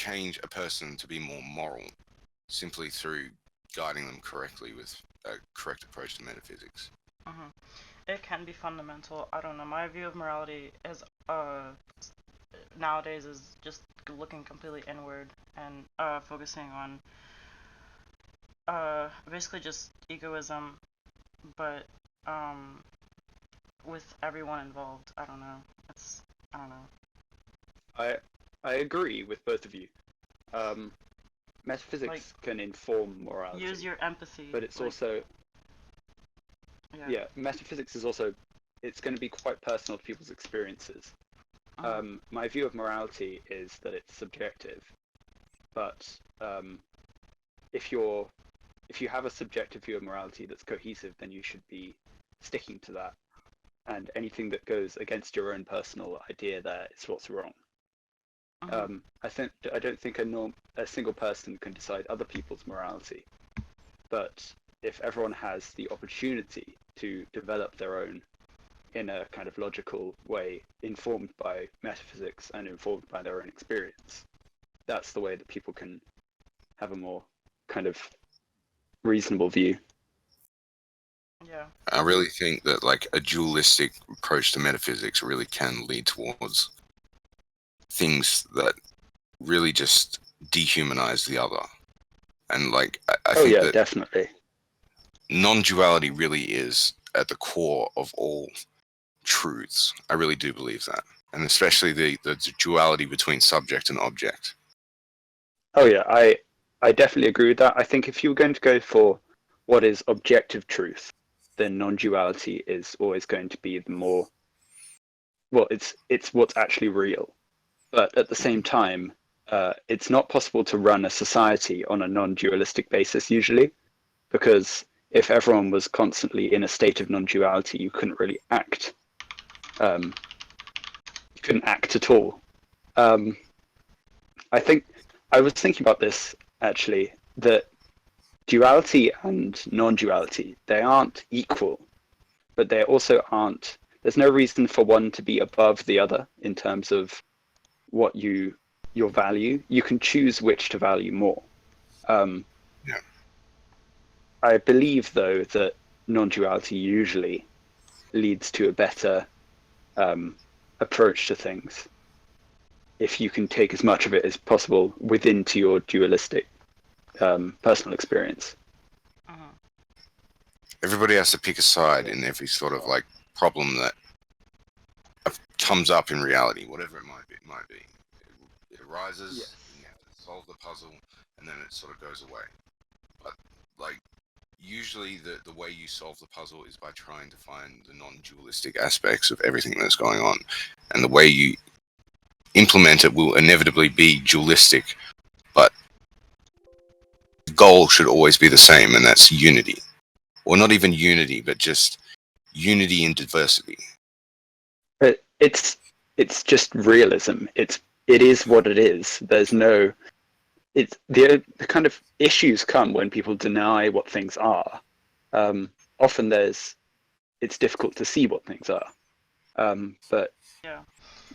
change a person to be more moral simply through guiding them correctly with a correct approach to metaphysics. Mm-hmm. It can be fundamental. I don't know. My view of morality is nowadays is just looking completely inward and focusing on basically just egoism, but with everyone involved. I don't know. I don't know. I agree with both of you. Metaphysics can inform morality. Use your empathy. But it's also metaphysics is also, it's going to be quite personal to people's experiences. My view of morality is that it's subjective, but if you have a subjective view of morality that's cohesive, then you should be sticking to that. And anything that goes against your own personal idea there is what's wrong. I don't think a single person can decide other people's morality, but if everyone has the opportunity to develop their own in a kind of logical way, informed by metaphysics and informed by their own experience, that's the way that people can have a more kind of reasonable view. Yeah. I really think that like a dualistic approach to metaphysics really can lead towards things that really just dehumanize the other. And like I think that definitely. Non-duality really is at the core of all truths. I really do believe that. And especially the duality between subject and object. Oh yeah, I definitely agree with that. I think if you're going to go for what is objective truth, then non-duality is always going to be the more, well, it's what's actually real. But at the same time, it's not possible to run a society on a non-dualistic basis usually, because if everyone was constantly in a state of non-duality, you couldn't really act. You couldn't act at all. I think I was thinking about this actually, that duality and non-duality, they aren't equal, but they also aren't, there's no reason for one to be above the other in terms of what your value. You can choose which to value more. I believe though that non-duality usually leads to a better approach to things if you can take as much of it as possible within to your dualistic personal experience. Everybody has to pick a side in every sort of like problem that comes up in reality, whatever it might be. It arises, and you have to solve the puzzle, and then it sort of goes away. But like usually the way you solve the puzzle is by trying to find the non-dualistic aspects of everything that's going on, and the way you implement it will inevitably be dualistic, but the goal should always be the same, and that's unity. Or not even unity, but just unity in diversity. But it's just realism. It is what it is. There's no. It's the kind of issues come when people deny what things are. Often it's difficult to see what things are. But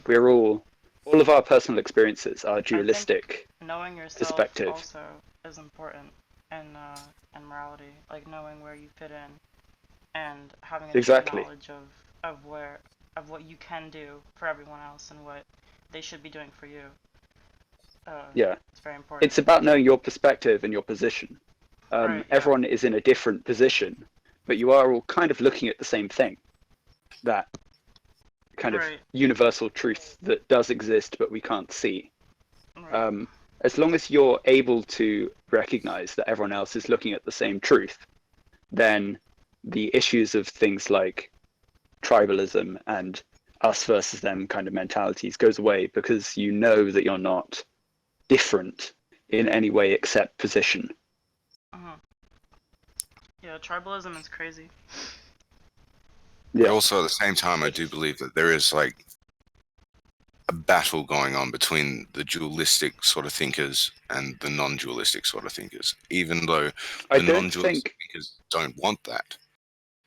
we're all of our personal experiences are dualistic. Knowing yourself perspective also is important in morality, like knowing where you fit in and having a exactly knowledge of what you can do for everyone else and what they should be doing for you. It's very important. It's about knowing your perspective and your position. Everyone is in a different position, but you are all kind of looking at the same thing. That kind of universal truth that does exist, but we can't see. As long as you're able to recognize that everyone else is looking at the same truth, then the issues of things like tribalism and us versus them kind of mentalities goes away, because you know that you're not different in any way except position. Yeah, tribalism is crazy. But also at the same time, I do believe that there is like a battle going on between the dualistic sort of thinkers and the non-dualistic sort of thinkers, even though the non-dualistic thinkers don't want that.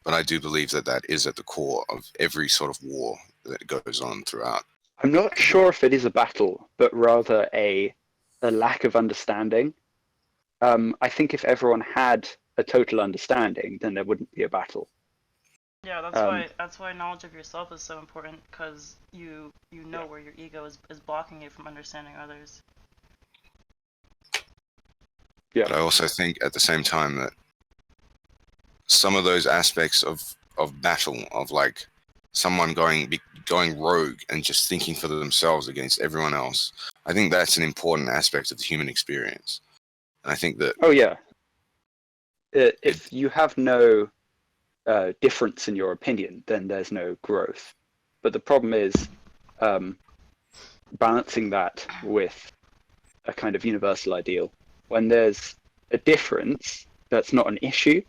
But I do believe that that is at the core of every sort of war that goes on throughout. I'm not sure if it is a battle, but rather a a lack of understanding. I think if everyone had a total understanding, then there wouldn't be a battle. Yeah, that's why knowledge of yourself is so important, because you know where your ego is blocking you from understanding others. Yeah. But I also think at the same time that some of those aspects of battle, of like someone going rogue and just thinking for themselves against everyone else, I think that's an important aspect of the human experience. And I think that... Oh yeah. If you have no difference in your opinion, then there's no growth. But the problem is balancing that with a kind of universal ideal. When there's a difference, that's not an issue.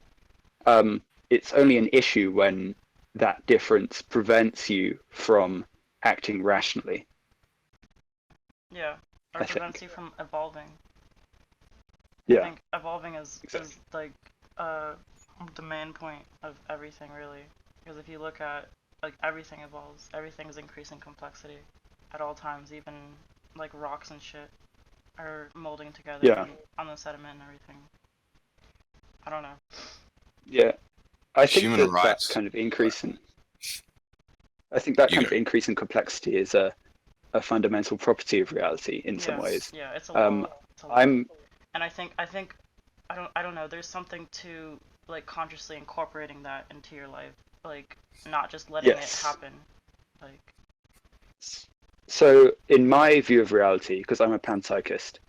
It's only an issue when that difference prevents you from acting rationally. Yeah, or prevents you from evolving. Yeah. I think evolving is like the main point of everything, really. Because if you look at, like, everything evolves, everything is increasing complexity at all times, even like rocks and shit are molding together on the sediment and everything. I don't know. Yeah, I think Human rights. that kind of increase in increase in complexity is a fundamental property of reality in some ways. Yeah, it's a law. And I think I don't know, there's something to, like, consciously incorporating that into your life, like, not just letting it happen. Like, so in my view of reality, because I'm a panpsychist,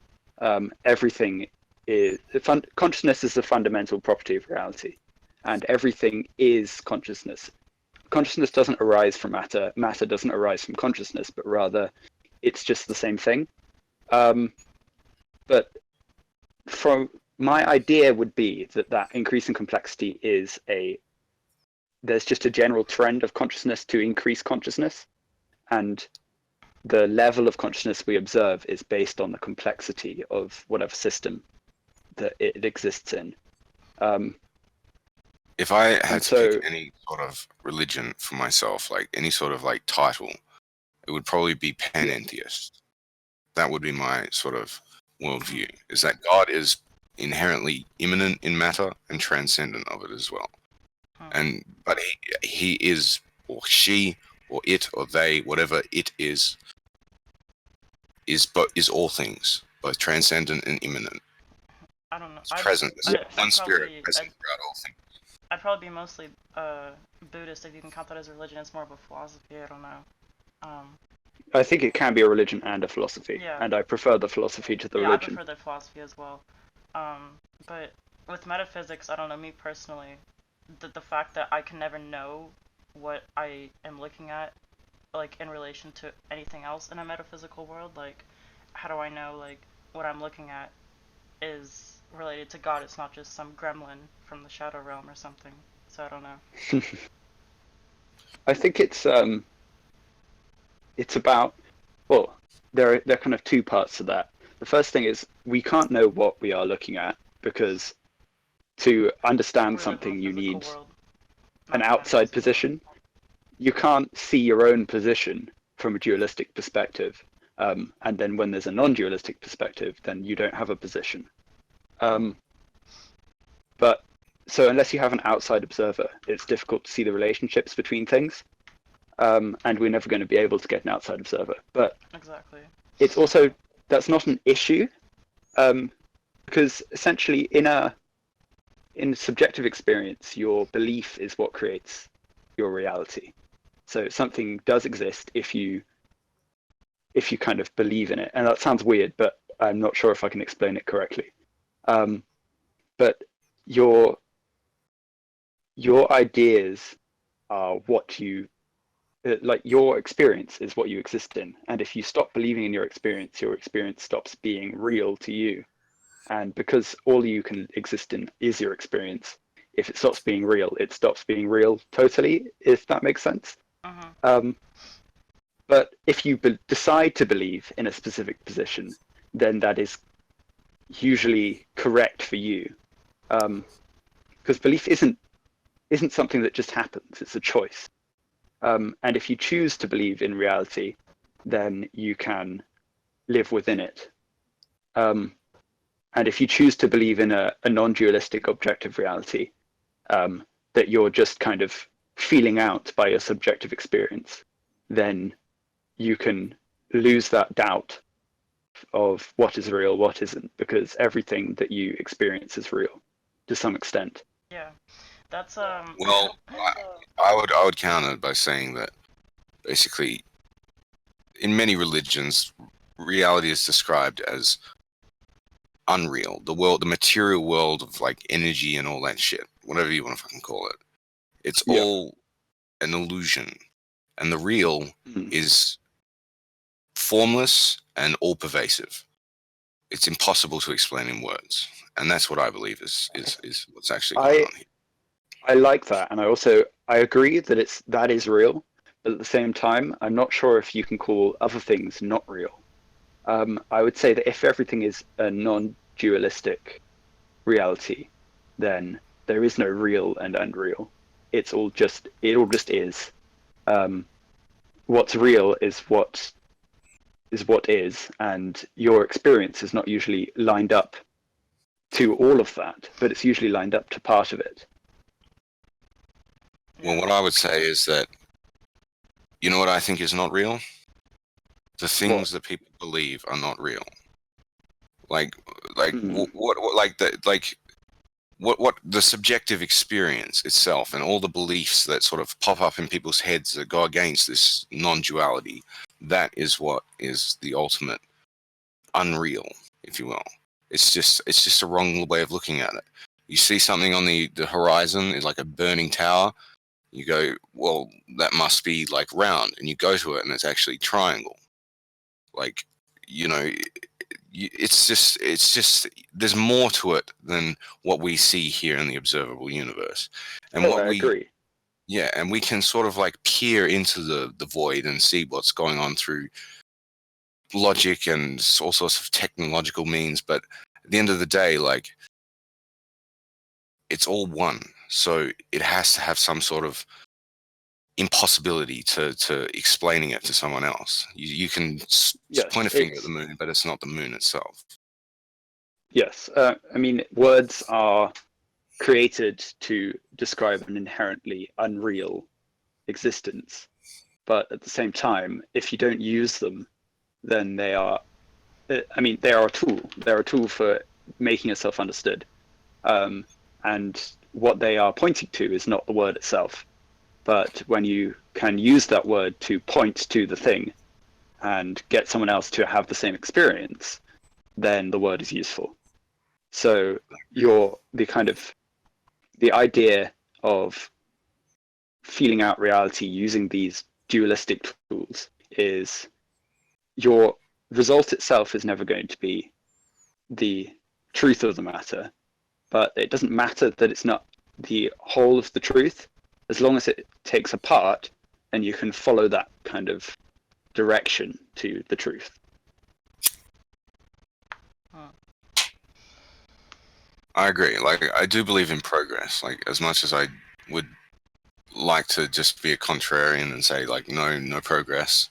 everything is consciousness is a fundamental property of reality, and everything is consciousness. Consciousness doesn't arise from matter, matter doesn't arise from consciousness, but rather it's just the same thing. But from my idea would be that increase in complexity is there's just a general trend of consciousness to increase consciousness, and the level of consciousness we observe is based on the complexity of whatever system that it exists in. If I had to pick any sort of religion for myself, like any sort of like title, it would probably be panentheist. That would be my sort of worldview, is that God is inherently immanent in matter and transcendent of it as well. But he is, or she, or it, or they, whatever it is all things, both transcendent and immanent. I don't know. It's present. One spirit present throughout all things. I'd probably be mostly Buddhist, if you can count that as a religion. It's more of a philosophy. I don't know. I think it can be a religion and a philosophy, and I prefer the philosophy to the religion. I prefer the philosophy as well. But with metaphysics, I don't know, me personally, the fact that I can never know what I am looking at, like, in relation to anything else in a metaphysical world, like, how do I know, like, what I'm looking at is related to God? It's not just some gremlin from the shadow realm or something. So I don't know. I think it's about, well, there are kind of two parts to that. The first thing is we can't know what we are looking at, because to understand something you need an outside position. You can't see your own position from a dualistic perspective, and then when there's a non-dualistic perspective, then you don't have a position. But so unless you have an outside observer, it's difficult to see the relationships between things, and we're never going to be able to get an outside observer. But it's also, that's not an issue, because essentially in subjective experience, your belief is what creates your reality. So something does exist if you kind of believe in it. And that sounds weird, but I'm not sure if I can explain it correctly. But your ideas are what you, like, your experience is what you exist in. And if you stop believing in your experience stops being real to you. And because all you can exist in is your experience, if it stops being real, it stops being real totally, if that makes sense. But if you decide to believe in a specific position, then that is usually correct for you, because belief isn't something that just happens. It's a choice, and if you choose to believe in reality, then you can live within it. And if you choose to believe in a non-dualistic objective reality, that you're just kind of feeling out by your subjective experience, then you can lose that doubt of what is real, what isn't, because everything that you experience is real to some extent. Yeah, that's Well, I would counter by saying that basically, in many religions, reality is described as unreal. The world, the material world of like energy and all that shit, whatever you want to fucking call it. It's all an illusion, and the real is formless and all pervasive. It's impossible to explain in words, and that's what I believe is what's actually going on here. I like that, and I agree that that is real, but at the same time, I'm not sure if you can call other things not real. I would say that if everything is a non-dualistic reality, then there is no real and unreal. It all just is. What's real is what is, and your experience is not usually lined up to all of that, but it's usually lined up to part of it. Well, what I would say is that, you know what I think is not real? The things that people believe are not real. What the subjective experience itself and all the beliefs that sort of pop up in people's heads that go against this non-duality, that is what is the ultimate unreal, if you will. It's just a wrong way of looking at it. You see something on the horizon, it's like a burning tower. You go, well, that must be like round, and you go to it, and it's actually triangle. Like, you know, it's just there's more to it than what we see here in the observable universe. And I agree. Yeah, and we can sort of like peer into the void and see what's going on through logic and all sorts of technological means, but at the end of the day, like, it's all one. So it has to have some sort of impossibility to explaining it to someone else. You can point a finger at the moon, but it's not the moon itself. Yes, I mean, words are created to describe an inherently unreal existence, but at the same time, if you don't use them, then they are a tool. They're a tool for making yourself understood, and what they are pointing to is not the word itself. But when you can use that word to point to the thing and get someone else to have the same experience, then the word is useful. So the idea of feeling out reality using these dualistic tools is your result itself is never going to be the truth of the matter, but it doesn't matter that it's not the whole of the truth. As long as it takes a part, then you can follow that kind of direction to the truth. I agree. Like, I do believe in progress. Like, as much as I would like to just be a contrarian and say, like, no progress.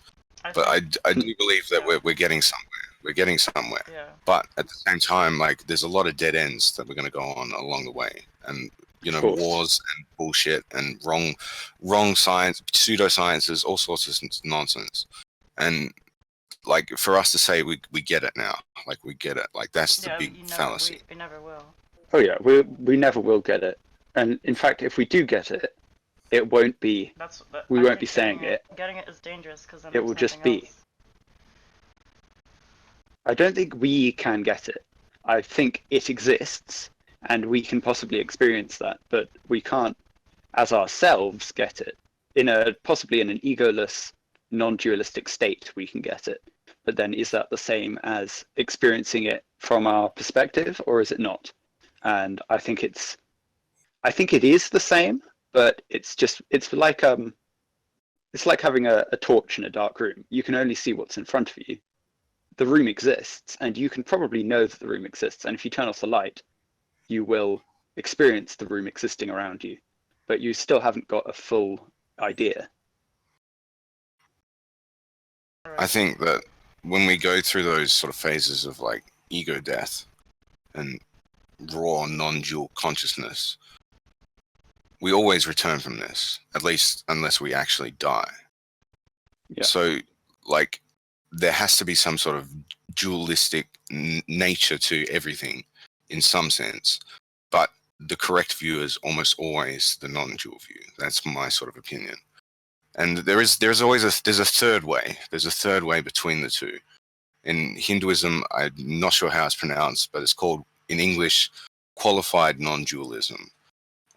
But I do believe that we're getting somewhere. We're getting somewhere. Yeah. But at the same time, like, there's a lot of dead ends that we're going to go on along the way. And, you know, wars and bullshit and wrong science, pseudosciences, all sorts of nonsense. And, like, for us to say we get it now, like, we get it, like, that's the big fallacy. We never will. Oh yeah, we never will get it. And in fact, if we do get it, it won't be. We won't be saying it. Getting it is dangerous because it will just be. I don't think we can get it. I think it exists, and we can possibly experience that, but we can't, as ourselves, get it. Possibly in an egoless, non-dualistic state, we can get it. But then, is that the same as experiencing it from our perspective, or is it not? And I think it is the same, but it's like having a torch in a dark room. You can only see what's in front of you. The room exists, and you can probably know that the room exists. And if you turn off the light, you will experience the room existing around you, but you still haven't got a full idea. I think that when we go through those sort of phases of, like, ego death and raw non-dual consciousness, we always return from this, at least unless we actually die. Yeah. So, like, there has to be some sort of dualistic nature to everything in some sense, but the correct view is almost always the non-dual view. That's my sort of opinion. And there's always there's a third way. There's a third way between the two. In Hinduism, I'm not sure how it's pronounced, but it's called, in English, qualified non-dualism.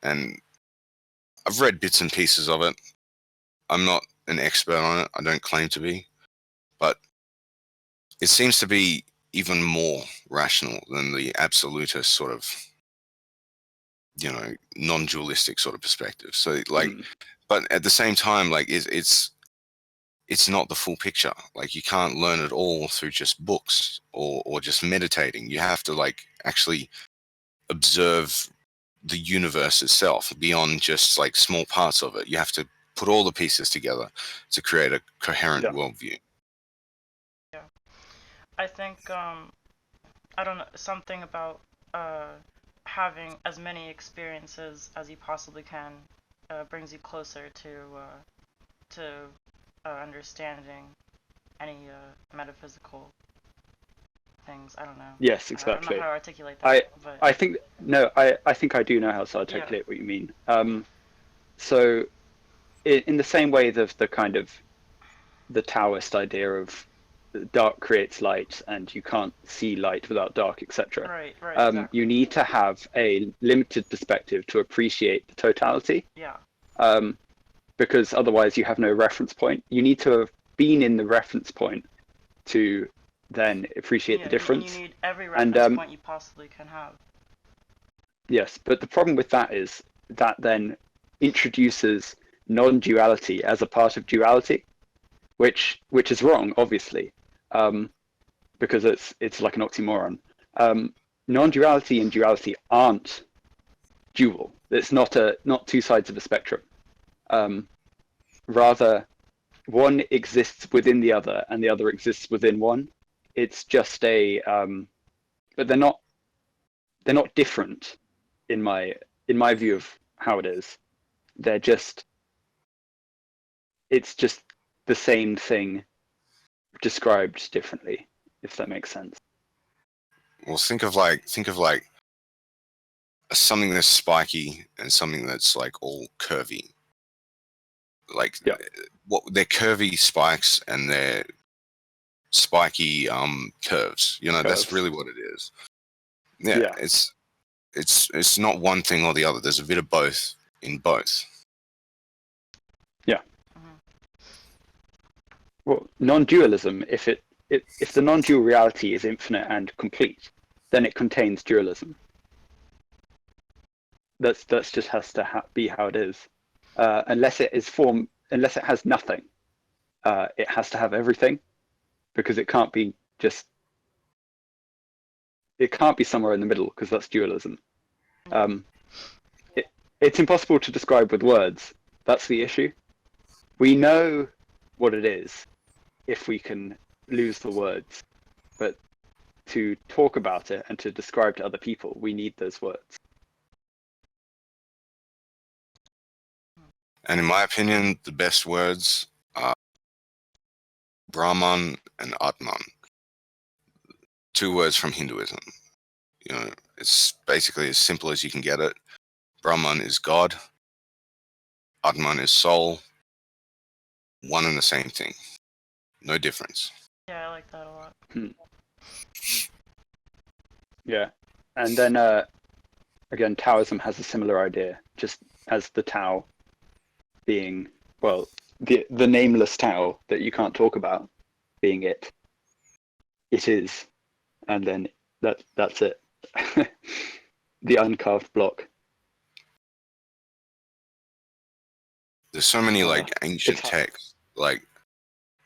And I've read bits and pieces of it. I'm not an expert on it. I don't claim to be. But it seems to be even more rational than the absolutist sort of, non-dualistic sort of perspective. So, like, but at the same time, like, it's not the full picture. Like, you can't learn it all through just books or just meditating. You have to, like, actually observe the universe itself beyond just, like, small parts of it. You have to put all the pieces together to create a coherent worldview. Yeah. I think, I don't know, something about having as many experiences as you possibly can brings you closer to understanding any metaphysical things. I don't know. Yes, I don't exactly. know how to articulate that. I think I do know how to articulate what you mean. So, in the same way that the kind of the Taoist idea of dark creates light and you can't see light without dark, etc. Right, exactly. You need to have a limited perspective to appreciate the totality. Yeah. Because otherwise you have no reference point. You need to have been in the reference point to then appreciate the difference. And you need every reference point you possibly can have. Yes, but the problem with that is that then introduces non-duality as a part of duality, which is wrong, obviously, because it's like an oxymoron. Non-duality and duality aren't dual. It's not two sides of a spectrum. Rather, one exists within the other, and the other exists within one. It's just but they're not different in my view of how it is. It's just the same thing described differently, if that makes sense. Well, think of like something that's spiky and something that's like all curvy. Like, they're curvy spikes and they're spiky curves. That's really what it is. Yeah. It's not one thing or the other. There's a bit of both in both. Yeah. Well, non-dualism, if the non-dual reality is infinite and complete, then it contains dualism. That's just has to be how it is. Unless it has nothing, it has to have everything, because it can't be somewhere in the middle, because that's dualism. It's impossible to describe with words. That's the issue. We know what it is if we can lose the words, but to talk about it and to describe to other people, we need those words. And in my opinion, the best words are Brahman and Atman. 2 words from Hinduism. It's basically as simple as you can get it. Brahman is God. Atman is soul. One and the same thing. No difference. Yeah, I like that a lot. Yeah. And then, again, Taoism has a similar idea, just as the Tao being, well, the nameless Tao that you can't talk about being it is. And then that's it. The uncarved block. There's so many like ancient texts. Like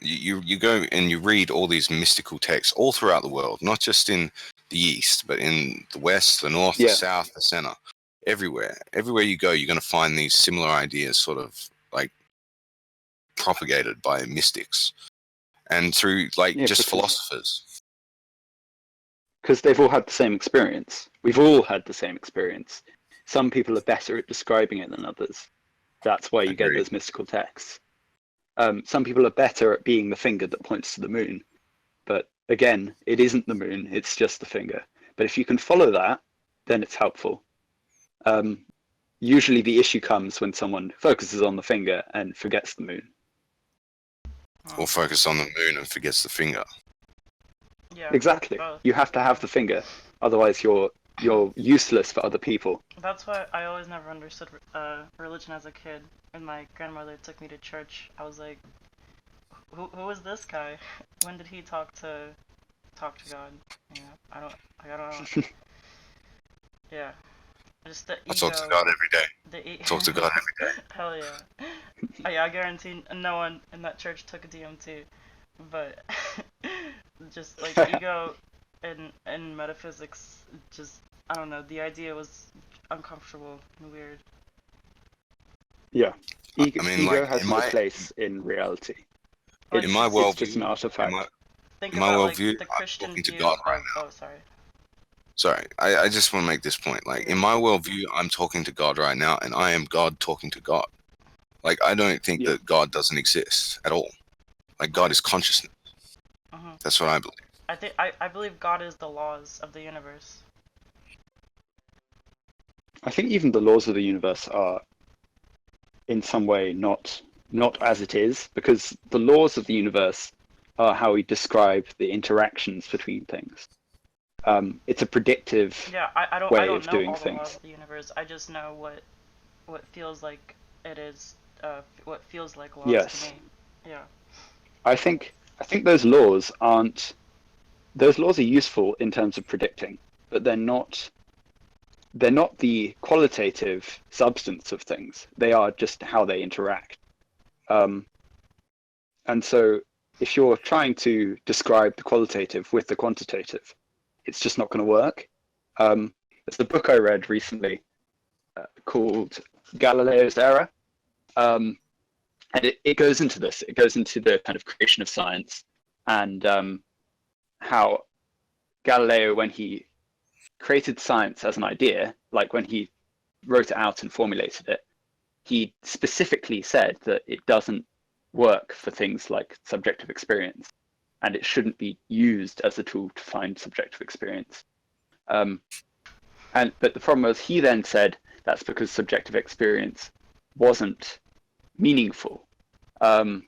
you go and you read all these mystical texts all throughout the world, not just in the East, but in the West, the North, the South, the Center, everywhere. Everywhere you go, you're going to find these similar ideas sort of like propagated by mystics and through just philosophers. because they've all had the same experience. We've all had the same experience. Some people are better at describing it than others. That's why you get those mystical texts. Some people are better at being the finger that points to the moon. But again, it isn't the moon, it's just the finger. But if you can follow that, then it's helpful. Usually the issue comes when someone focuses on the finger and forgets the moon. Or focus on the moon and forgets the finger. Yeah. Exactly. Both. You have to have the finger, otherwise you're useless for other people. That's why I always never understood religion as a kid. When my grandmother took me to church, I was like, who is this guy? When did he talk to God? Yeah, I don't know. Yeah. Just the ego. I talk to God every day. Talk to God every day. Hell yeah. Yeah, I guarantee no one in that church took a DMT. But just like ego and metaphysics, just, I don't know, the idea was uncomfortable and weird. Yeah. Ego, I mean, ego like, has no place in reality. Like, in my It's worldview, just an artifact. Think in my about worldview, like the Christian I'm talking to view God right of, now. oh, sorry. Sorry, I just want to make this point. Like, in my worldview, I'm talking to God right now, and I am God talking to God. Like, I don't think that God doesn't exist at all. Like, God is consciousness. That's what I believe. I believe God is the laws of the universe. I think even the laws of the universe are in some way not as it is, because the laws of the universe are how we describe the interactions between things. It's a predictive way of doing things. Laws of the universe. I just know what feels like it is, what feels like laws to me. Yeah. I think those laws aren't. Those laws are useful in terms of predicting, but they're not the qualitative substance of things. They are just how they interact. And so if you're trying to describe the qualitative with the quantitative, it's just not going to work. There's a book I read recently called Galileo's Error. And it goes into this. It goes into the kind of creation of science and how Galileo, when he created science as an idea, like when he wrote it out and formulated it, he specifically said that it doesn't work for things like subjective experience, and it shouldn't be used as a tool to find subjective experience. But the problem was, he then said that's because subjective experience wasn't meaningful. But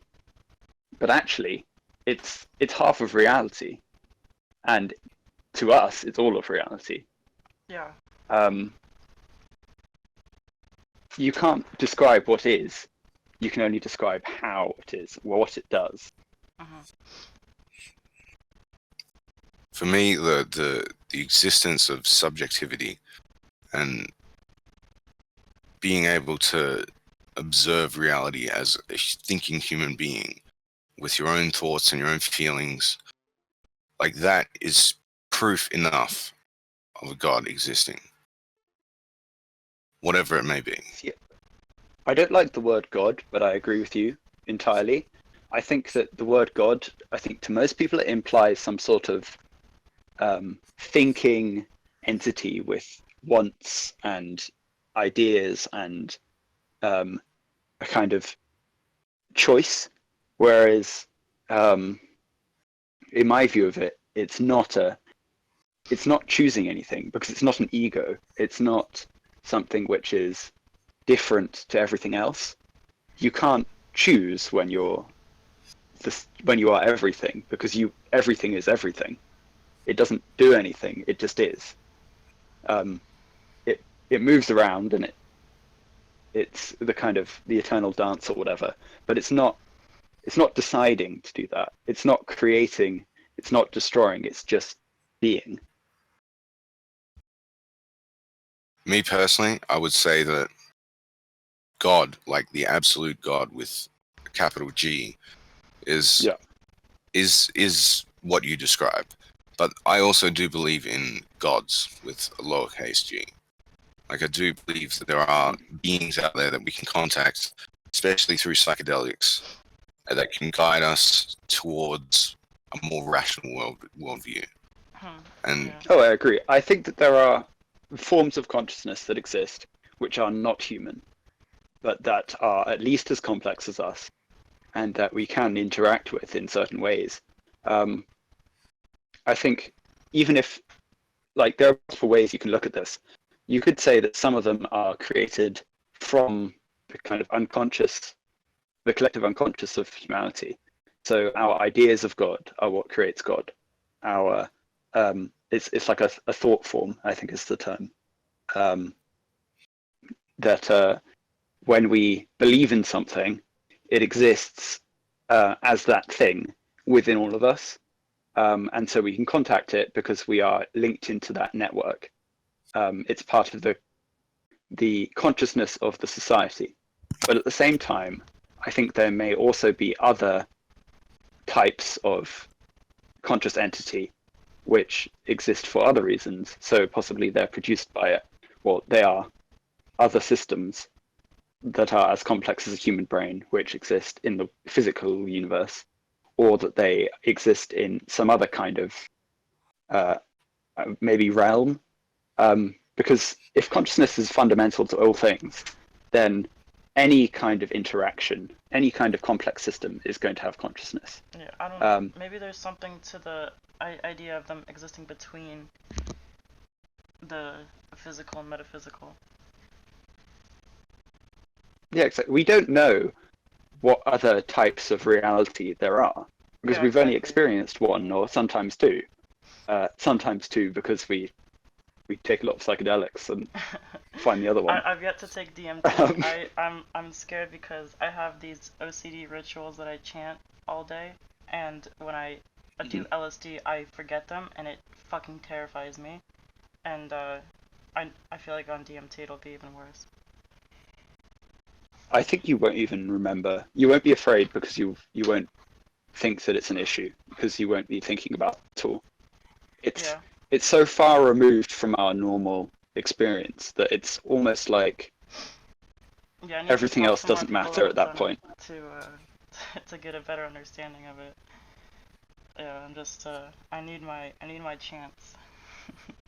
actually, it's half of reality, and to us, it's all of reality. Yeah. You can't describe what is. You can only describe how it is, what it does. For me, the existence of subjectivity and being able to observe reality as a thinking human being with your own thoughts and your own feelings, like that is proof enough of a God existing, whatever it may be. Yeah. I don't like the word God, but I agree with you entirely. I think that the word God, I think to most people it implies some sort of thinking entity with wants and ideas and a kind of choice, whereas in my view of it, it's not choosing anything, because it's not an ego. It's not something which is different to everything else. You can't choose when you are everything, because everything is everything. It doesn't do anything. It just is. It moves around, and it's the kind of the eternal dance or whatever. But it's not deciding to do that. It's not creating. It's not destroying. It's just being. Me personally, I would say that God, like the absolute God with a capital G, is what you describe. But I also do believe in gods with a lowercase g. Like, I do believe that there are beings out there that we can contact, especially through psychedelics, that can guide us towards a more rational worldview. And Yeah. Oh, I agree. I think that there are forms of consciousness that exist which are not human, but that are at least as complex as us, and that we can interact with in certain ways. I think even if, like, there are multiple ways you can look at this. You could say that some of them are created from the kind of unconscious, the collective unconscious of humanity. So our ideas of God are what creates God. Our it's like a thought form, I think is the term. That when we believe in something, it exists as that thing within all of us. And so we can contact it because we are linked into that network. It's part of the consciousness of the society. But at the same time, I think there may also be other types of conscious entity which exist for other reasons. So possibly they're produced by it, or they are other systems that are as complex as a human brain, which exist in the physical universe, or that they exist in some other kind of maybe realm. Because if consciousness is fundamental to all things, then any kind of interaction, any kind of complex system is going to have consciousness. Yeah, I don't know. Maybe there's something to the idea of them existing between the physical and metaphysical. Yeah, exactly. We don't know what other types of reality there are because we've only experienced one, or sometimes two. Sometimes two because we take a lot of psychedelics and find the other one. I've yet to take DMT. I'm scared because I have these OCD rituals that I chant all day, and when I do LSD, I forget them, and it fucking terrifies me. And I feel like on DMT it'll be even worse. I think you won't even remember. You won't be afraid because you won't think that it's an issue because you won't be thinking about it at all. It's so far removed from our normal experience that it's almost like everything else doesn't matter at that point. To get a better understanding of it. Yeah, I'm just I need my chance.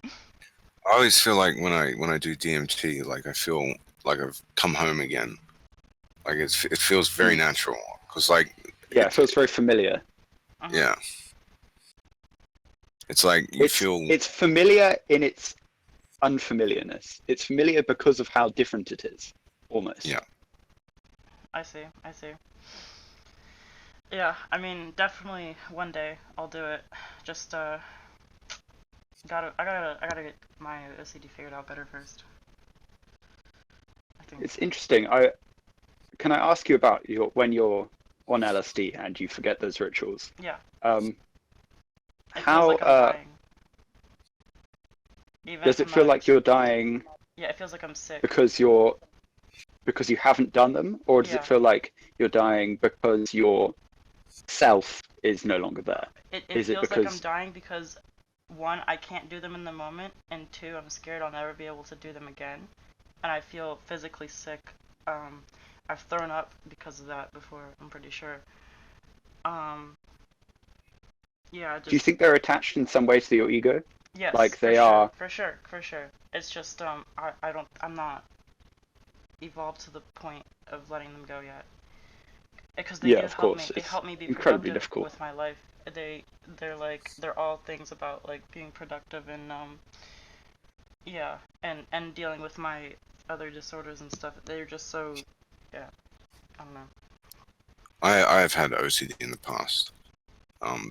I always feel like when I do DMT, like I feel like I've come home again. Like it feels very natural because it feels very familiar. Yeah, it's like it's familiar in its unfamiliarness. It's familiar because of how different it is, almost. Yeah. I see. Yeah, I mean, definitely one day I'll do it. Just I gotta get my OCD figured out better first. I think it's interesting. Can I ask you about when you're on LSD and you forget those rituals? Yeah. How like I'm dying. does it feel like you're dying? Yeah, it feels like I'm sick. Because you haven't done them, or does it feel like you're dying because your self is no longer there? It feels like I'm dying because, one, I can't do them in the moment, and two, I'm scared I'll never be able to do them again, and I feel physically sick. I've thrown up because of that before, I'm pretty sure. Yeah. Do you think they're attached in some way to your ego? Yes, like they are. For sure. It's just I'm not evolved to the point of letting them go yet. Because they do help me. They help me be incredibly productive difficult with my life. They're all things about like being productive and and dealing with my other disorders and stuff. They're just so I don't know. I've had OCD in the past.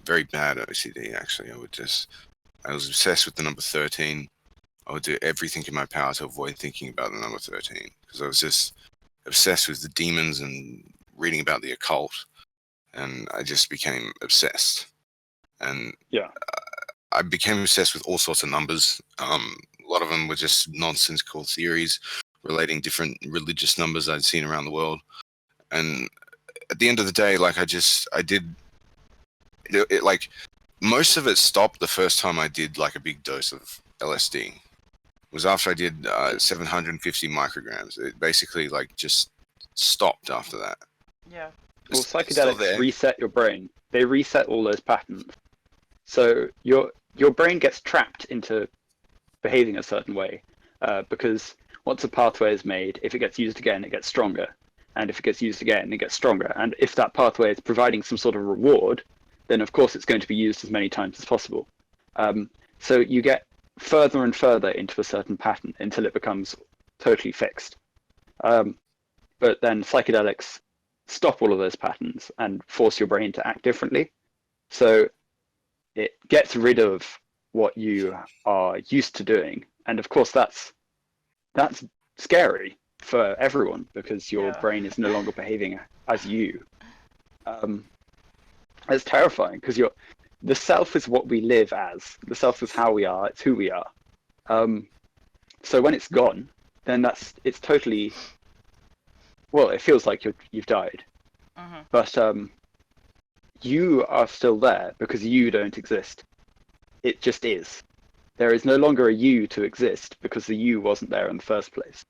Very bad OCD actually. I was obsessed with the number 13. I would do everything in my power to avoid thinking about the number 13 because I was just obsessed with the demons and reading about the occult, and I just became obsessed. And I became obsessed with all sorts of numbers. A lot of them were just nonsensical theories relating different religious numbers I'd seen around the world. And at the end of the day, like I did it like most of it stopped the first time I did like a big dose of LSD. It was after I did 750 micrograms. It basically like just stopped after that. Yeah. Well, psychedelics reset your brain. They reset all those patterns. So your brain gets trapped into behaving a certain way because once a pathway is made, if it gets used again, it gets stronger. And if it gets used again, it gets stronger. And if that pathway is providing some sort of reward, then of course it's going to be used as many times as possible. So you get further and further into a certain pattern until it becomes totally fixed. But then psychedelics stop all of those patterns and force your brain to act differently. So it gets rid of what you are used to doing. And of course, that's scary for everyone because your brain is no longer behaving as you. It's terrifying because the self is what we live as. The self is how we are. It's who we are. So when it's gone, then it's totally. Well, it feels like you've died, but you are still there because you don't exist. It just is. There is no longer a you to exist because the you wasn't there in the first place.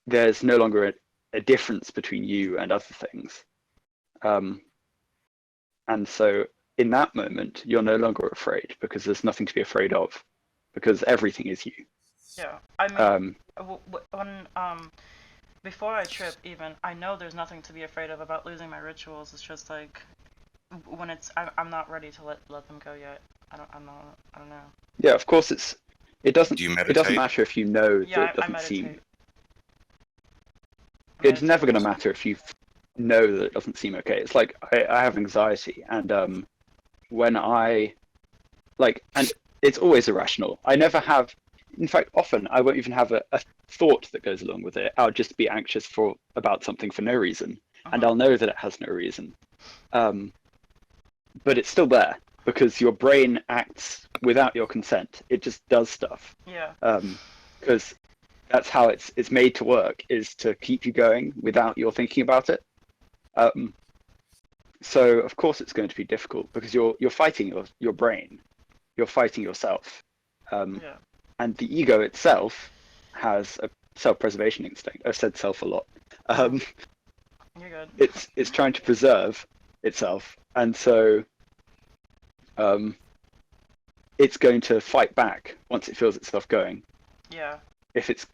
There's no longer a difference between you and other things. And so in that moment, you're no longer afraid because there's nothing to be afraid of because everything is you. Yeah, I mean, when before I trip, even I know there's nothing to be afraid of about losing my rituals. It's just like when I'm not ready to let them go yet. I don't know. Yeah, of course it doesn't Do you meditate? It doesn't matter if you know that it doesn't seem. It's never going to matter if you know that it doesn't seem okay. It's like I have anxiety, and when and it's always irrational. I never have. In fact, often I won't even have a thought that goes along with it. I'll just be anxious about something for no reason, and I'll know that it has no reason. But it's still there because your brain acts without your consent. It just does stuff. Yeah. Because that's how it's made to work, is to keep you going without your thinking about it. So of course it's going to be difficult because you're fighting your brain. You're fighting yourself. Yeah. And the ego itself has a self-preservation instinct. I've said self a lot. You're good. It's trying to preserve itself, and so it's going to fight back once it feels itself going. Yeah. If it's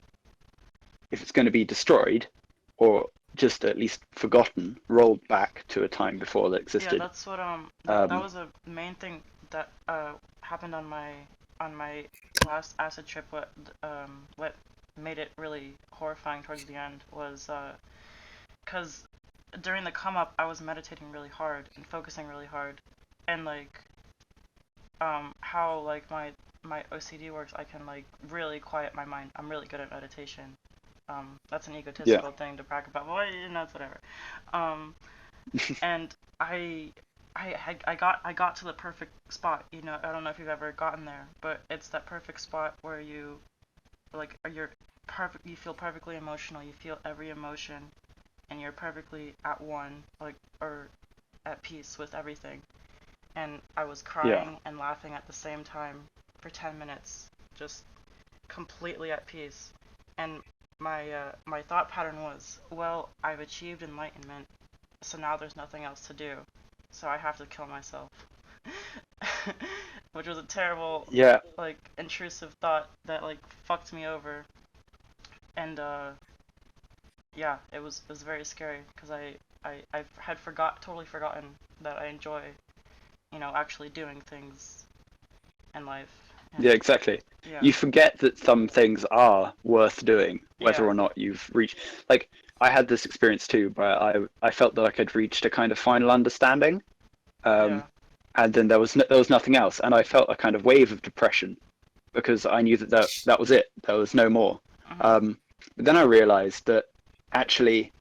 going to be destroyed, or just at least forgotten, rolled back to a time before that existed. Yeah, that's what that was a main thing that happened on my last acid trip. What made it really horrifying towards the end was because during the come up I was meditating really hard and focusing really hard, and like how like my OCD works, I can like really quiet my mind. I'm really good at meditation. That's an egotistical thing to brag about. Well, it's whatever. And I got to the perfect spot. I don't know if you've ever gotten there, but it's that perfect spot where you you feel perfectly emotional. You feel every emotion, and you're perfectly at one, or at peace with everything. And I was crying and laughing at the same time for 10 minutes, just completely at peace. And my thought pattern was, well, I've achieved enlightenment, so now there's nothing else to do, so I have to kill myself. Which was a terrible, intrusive thought that fucked me over. And it was very scary because I had totally forgotten that I enjoy, actually doing things in life. Yeah, exactly. Yeah. You forget that some things are worth doing, whether or not you've reached. Like, I had this experience too, where I felt that I had reached a kind of final understanding, and then there was nothing else, and I felt a kind of wave of depression because I knew that was it. There was no more. But then I realized that actually,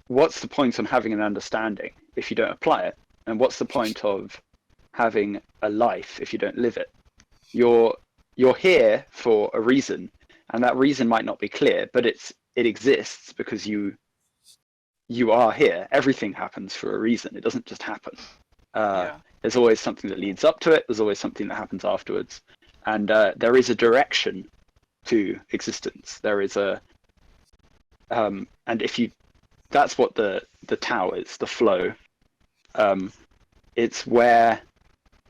what's the point on having an understanding if you don't apply it, and what's the point of having a life if you don't live it? You're here for a reason, and that reason might not be clear, but it exists because you are here. Everything happens for a reason. It doesn't just happen. There's always something that leads up to it. There's always something that happens afterwards, and there is a direction to existence. There is and that's what the Tao is, the flow. It's where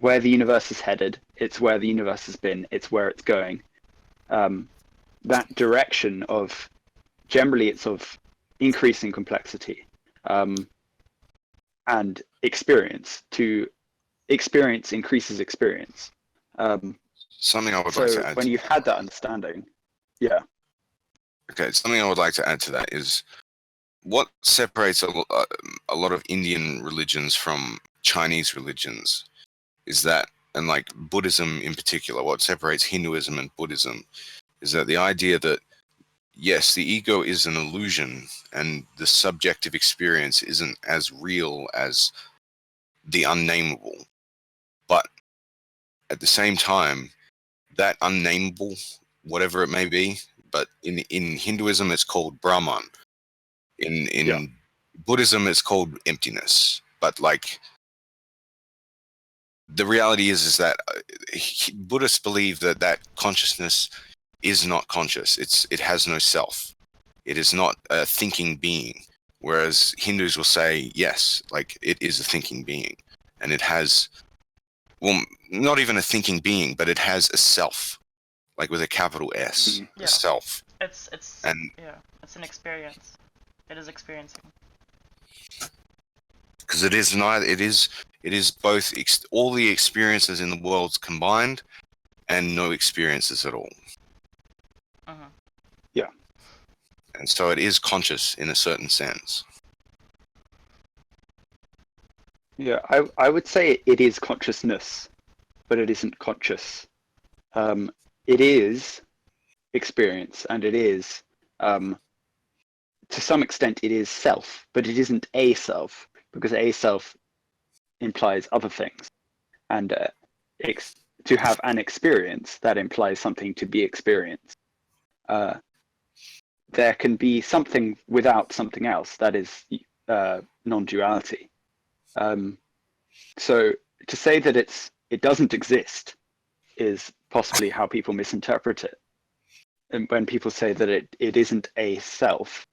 where the universe is headed. It's where the universe has been. It's where it's going. That direction of generally it's of increasing complexity and experience. To experience increases experience. Something I would So like to add. when you've had that understanding, yeah. Okay, something I would like to add to that is what separates a lot of Indian religions from Chinese religions is that, and like Buddhism in particular, what separates Hinduism and Buddhism is that the idea that, yes, the ego is an illusion and the subjective experience isn't as real as the unnameable. But at the same time, that unnameable, whatever it may be, but in Hinduism it's called Brahman. In Buddhism it's called emptiness. But like the reality is that Buddhists believe that consciousness is not conscious. It has no self. It is not a thinking being. Whereas Hindus will say, yes, like it is a thinking being. And it has, well, not even a thinking being, but it has a self, like with a capital S, a self. It's an experience. It is experiencing. Because it is neither. It is both all the experiences in the world combined, and no experiences at all. Yeah. And so it is conscious in a certain sense. Yeah, I would say it is consciousness, but it isn't conscious. It is experience, and it is, to some extent, it is self, but it isn't a self, because a self implies other things. And to have an experience, that implies something to be experienced. There can be something without something else, that is non-duality. So to say that it doesn't exist is possibly how people misinterpret it. And when people say that it isn't a self,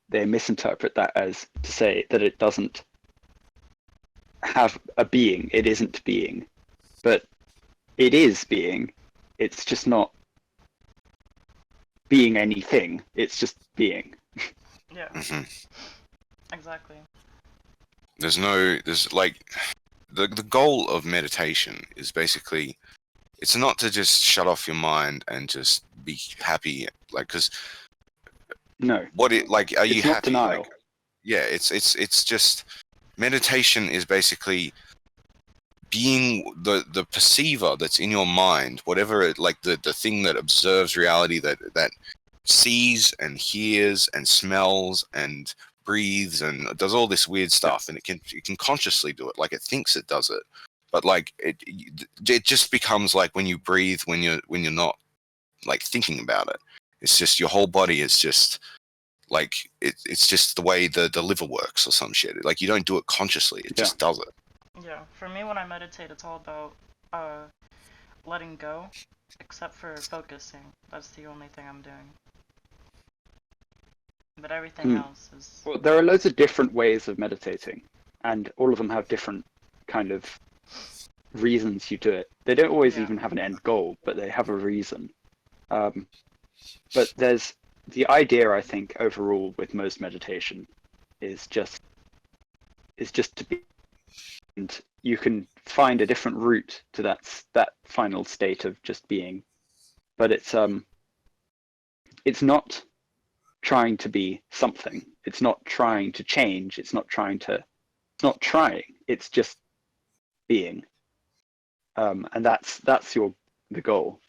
they misinterpret that as to say that it doesn't have a being, it isn't being. But it is being, it's just not being anything, it's just being. Yeah. Exactly. There's like the goal of meditation is basically, it's not to just shut off your mind and just be happy, like, because no, what it like, are you it's not happy? denial. Like, yeah, it's just meditation is basically being the perceiver that's in your mind, whatever it, like the thing that observes reality, that sees and hears and smells and breathes and does all this weird stuff, and it can consciously do it, like it thinks it does it, but like it just becomes like when you breathe, when you're not like thinking about it, it's just your whole body is just like it's just the way the liver works or some shit. Like you don't do it consciously, it just does it. Yeah, for me when I meditate, it's all about letting go, except for focusing. That's the only thing I'm doing. But everything else is... Well, there are loads of different ways of meditating, and all of them have different kind of reasons you do it. They don't always even have an end goal, but they have a reason. But there's the idea, I think, overall with most meditation is just to be, and you can find a different route to that final state of just being, but it's not trying to be something. It's not trying to change. It's not trying. It's just being, and that's the goal.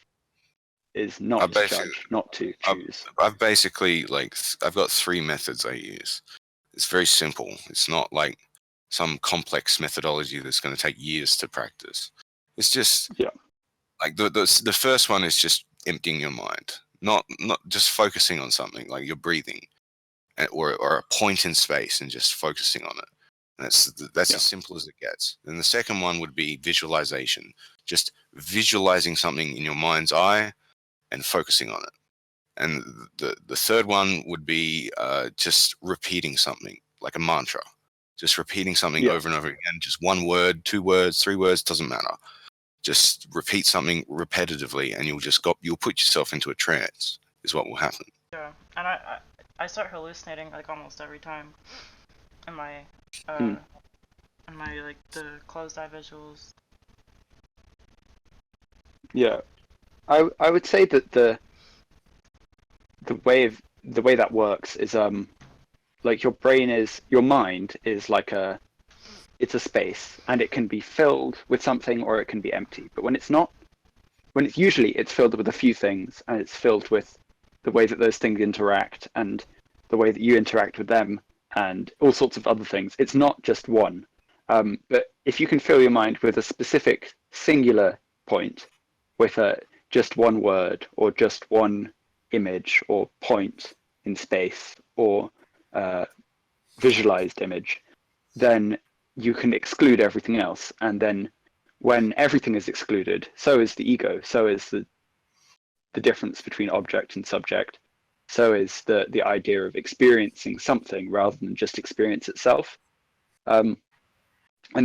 Is not to judge, not to choose. I've basically I've got 3 methods I use. It's very simple. It's not like some complex methodology that's going to take years to practice. It's just like the first one is just emptying your mind, not just focusing on something like your breathing, or a point in space and just focusing on it. And that's as simple as it gets. And the second one would be visualization, just visualizing something in your mind's eye and focusing on it. And the third one would be just repeating something like a mantra, just repeating something over and over again, just 1 word, 2 words, 3 words, doesn't matter. just repeat something repetitively, and you'll put yourself into a trance. Is what will happen. Yeah, and I start hallucinating like almost every time in my like the closed eye visuals. Yeah, I would say that the way that works is like your mind is like it's a space, and it can be filled with something or it can be empty. But when it's usually it's filled with a few things, and it's filled with the way that those things interact and the way that you interact with them and all sorts of other things. It's not just one. But if you can fill your mind with a specific singular point, with just one word or just one image or point in space or visualized image, then you can exclude everything else. And then when everything is excluded, so is the ego, so is the difference between object and subject, so is the idea of experiencing something rather than just experience itself. And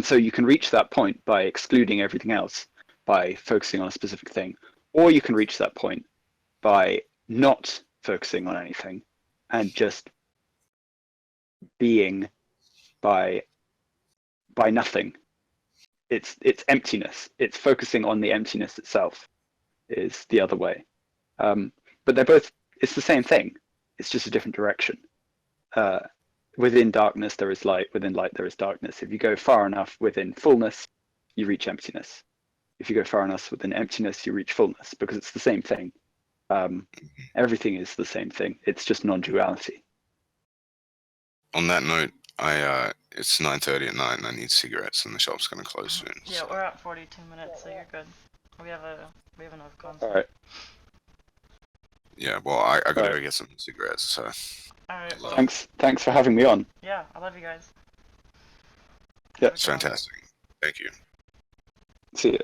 so you can reach that point by excluding everything else, by focusing on a specific thing, or you can reach that point by not focusing on anything and just being by nothing. It's emptiness. It's focusing on the emptiness itself is the other way. But it's the same thing. It's just a different direction. Within darkness, there is light. Within light, there is darkness. If you go far enough within fullness, you reach emptiness. If you go far enough within emptiness, you reach fullness, because it's the same thing. Everything is the same thing. It's just non-duality. On that note, it's 9:30 at night, and I need cigarettes, and the shop's going to close soon. Yeah, so. We're at 42 minutes, so you're good. We have enough content. All right. Yeah, well, I gotta go get some cigarettes, so. Alright. Thanks for having me on. Yeah, I love you guys. Yeah. It's fantastic. Thank you. See you.